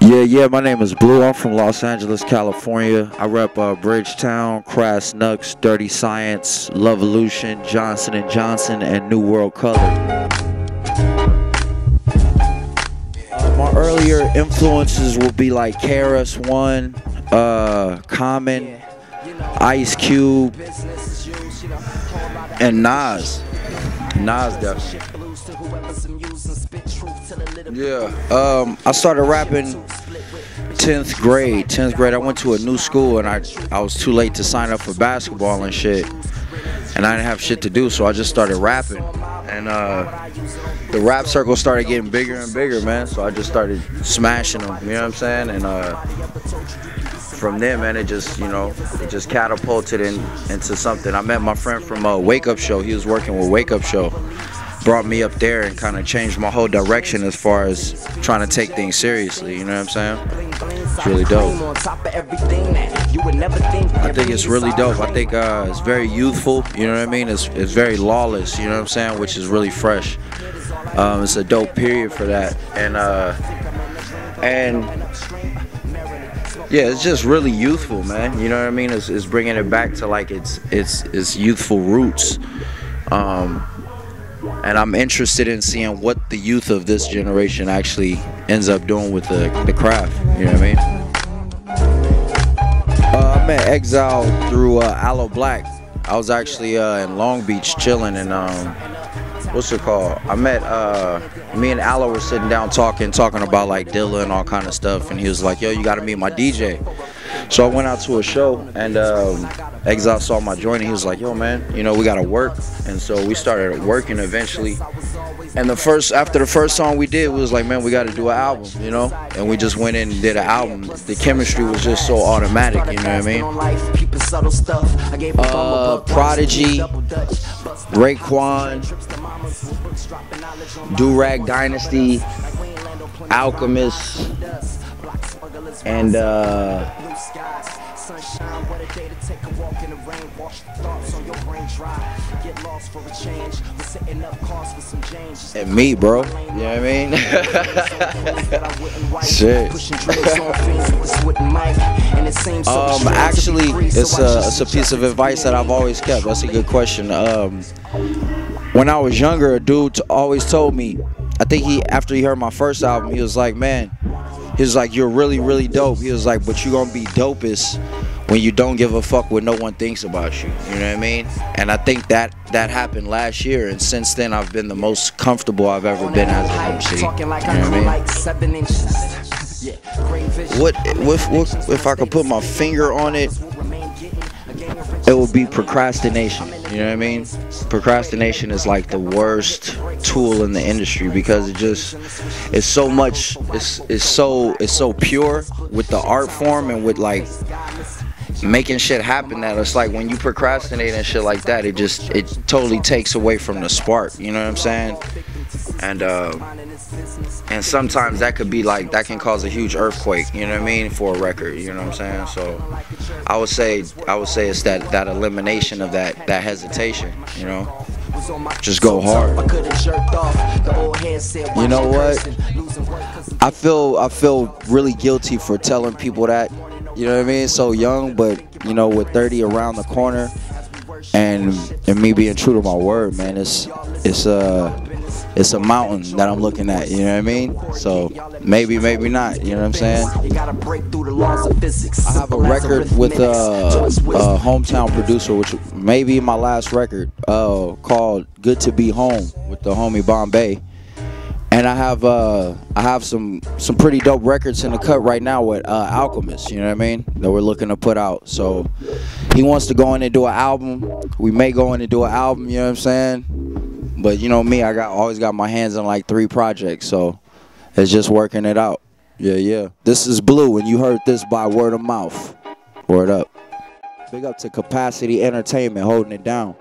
Yeah, my name is Blue. I'm from Los Angeles, California. I rep Bridgetown, Crass Nucks, Dirty Science, Loveolution, Johnson&Jonson, and New World Color. My earlier influences will be like KRS-One, Common, Ice Cube, and Nas. Nas definitely. Yeah, I started rapping 10th grade. 10th grade, I went to a new school and I was too late to sign up for basketball and shit. And I didn't have shit to do, so I just started rapping. And the rap circle started getting bigger and bigger, man. So I just started smashing them, you know what I'm saying? And from there, man, it just catapulted into something. I met my friend from Wake Up Show. He was working with Wake Up Show. Brought me up there and kind of changed my whole direction as far as trying to take things seriously, you know what I'm saying? It's really dope. I think it's really dope. I think it's very youthful, you know what I mean? It's very lawless, you know what I'm saying? Which is really fresh. It's a dope period for that. And yeah, it's just really youthful, man. You know what I mean? It's bringing it back to like its youthful roots. And I'm interested in seeing what the youth of this generation actually ends up doing with the craft, you know what I mean? I met Exile through Aloe Black. I was actually in Long Beach chilling and what's it called? I met, me and Aloe were sitting down talking about like Dilla and all kind of stuff, and he was like, yo, you gotta meet my DJ. So I went out to a show and Exile saw my joint and he was like, yo man, you know, we gotta work. And so we started working eventually. And after the first song we did, we was like, man, we gotta do an album, you know? And we just went in and did an album. The chemistry was just so automatic, you know what I mean? Prodigy, Raekwon, Do-Rag Dynasty, Alchemist, and and me, bro. You know what I mean? Shit. Actually, it's a piece of advice that I've always kept. That's a good question. When I was younger, a dude always told me, I think after he heard my first album, he was like, man, he was like, you're really, really dope. He was like, but you're gonna be dopest when you don't give a fuck what no one thinks about you. You know what I mean? And I think that happened last year, and since then I've been the most comfortable I've ever been as an MC. You know what I mean? What if I could put my finger on it? It would be procrastination. You know what I mean? Procrastination is like the worst tool in the industry because it's so pure with the art form and with like making shit happen that it's like when you procrastinate and shit like that, it totally takes away from the spark, you know what I'm saying? And sometimes that could be like, that can cause a huge earthquake, you know what I mean, for a record, you know what I'm saying? So I would say it's that elimination of that hesitation, you know? Just go hard. You know what? I feel really guilty for telling people that, you know what I mean? So young, but you know, with 30 around the corner, and me being true to my word, man, it's a mountain that I'm looking at, you know what I mean? So maybe not, you know what I'm saying? I have a record with a hometown producer, which may be my last record, called Good to Be Home with the homie Bombay. And I have some pretty dope records in the cut right now with Alchemist, you know what I mean, that we're looking to put out. So he wants to go in and do an album. We may go in and do an album, you know what I'm saying? But you know me, I always got my hands on like 3 projects, so it's just working it out. Yeah. This is Blue, and you heard this by word of mouth. Word up. Big up to Capacity Entertainment holding it down.